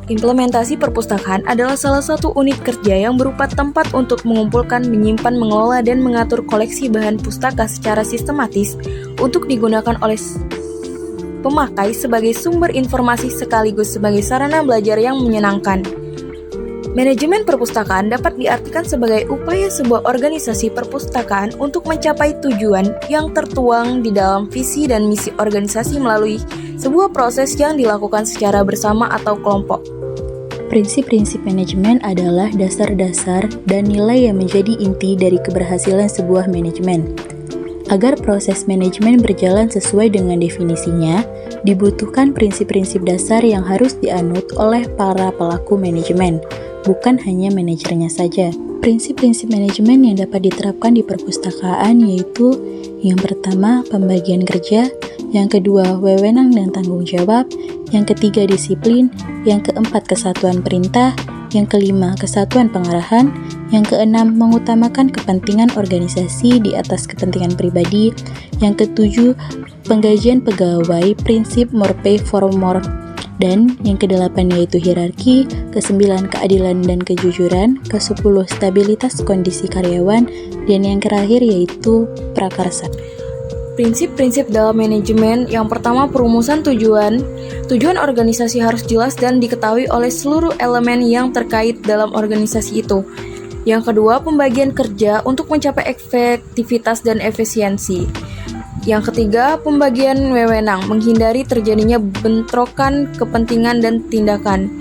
Implementasi perpustakaan adalah salah satu unit kerja yang berupa tempat untuk mengumpulkan, menyimpan, mengelola, dan mengatur koleksi bahan pustaka secara sistematis untuk digunakan oleh pemakai sebagai sumber informasi sekaligus sebagai sarana belajar yang menyenangkan. Manajemen perpustakaan dapat diartikan sebagai upaya sebuah organisasi perpustakaan untuk mencapai tujuan yang tertuang di dalam visi dan misi organisasi melalui sebuah proses yang dilakukan secara bersama atau kelompok. Prinsip-prinsip manajemen adalah dasar-dasar dan nilai yang menjadi inti dari keberhasilan sebuah manajemen. Agar proses manajemen berjalan sesuai dengan definisinya, dibutuhkan prinsip-prinsip dasar yang harus dianut oleh para pelaku manajemen, bukan hanya manajernya saja. Prinsip-prinsip manajemen yang dapat diterapkan di perpustakaan yaitu yang pertama, pembagian kerja, yang kedua, wewenang dan tanggung jawab, yang ketiga, disiplin, yang keempat, kesatuan perintah, yang kelima, kesatuan pengarahan, yang keenam, mengutamakan kepentingan organisasi di atas kepentingan pribadi, yang ketujuh, penggajian pegawai, prinsip more pay for more, dan yang kedelapan yaitu hierarki, kesembilan, keadilan dan kejujuran, kesepuluh, stabilitas kondisi karyawan, dan yang terakhir yaitu prakarsa. Prinsip-prinsip dalam manajemen. Yang pertama, perumusan tujuan. Tujuan organisasi harus jelas dan diketahui oleh seluruh elemen yang terkait dalam organisasi itu. Yang kedua, pembagian kerja untuk mencapai efektivitas dan efisiensi. Yang ketiga, pembagian wewenang, menghindari terjadinya bentrokan kepentingan dan tindakan.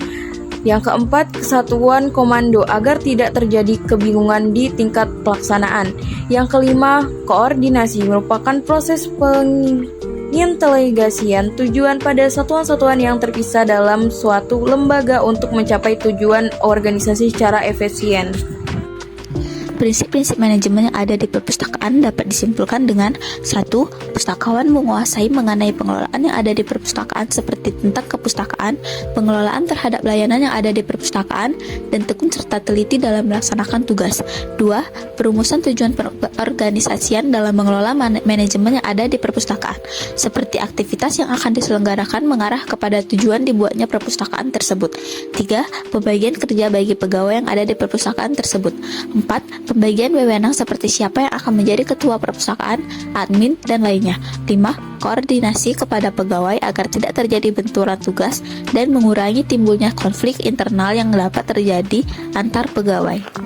Yang keempat, kesatuan komando agar tidak terjadi kebingungan di tingkat pelaksanaan. Yang kelima, koordinasi merupakan proses penginteligasian tujuan pada satuan-satuan yang terpisah dalam suatu lembaga untuk mencapai tujuan organisasi secara efisien. Prinsip-prinsip manajemen yang ada di perpustakaan dapat disimpulkan dengan 1. Pustakawan menguasai mengenai pengelolaan yang ada di perpustakaan seperti tentang kepustakaan, pengelolaan terhadap layanan yang ada di perpustakaan, dan tekun serta teliti dalam melaksanakan tugas. 2. Perumusan tujuan perorganisasian dalam mengelola manajemen yang ada di perpustakaan, seperti aktivitas yang akan diselenggarakan mengarah kepada tujuan dibuatnya perpustakaan tersebut. 3. Pembagian kerja bagi pegawai yang ada di perpustakaan tersebut. 4. Pembagian wewenang seperti siapa yang akan menjadi ketua perpustakaan, admin, dan lainnya. 5. Koordinasi kepada pegawai agar tidak terjadi benturan tugas dan mengurangi timbulnya konflik internal yang dapat terjadi antar pegawai.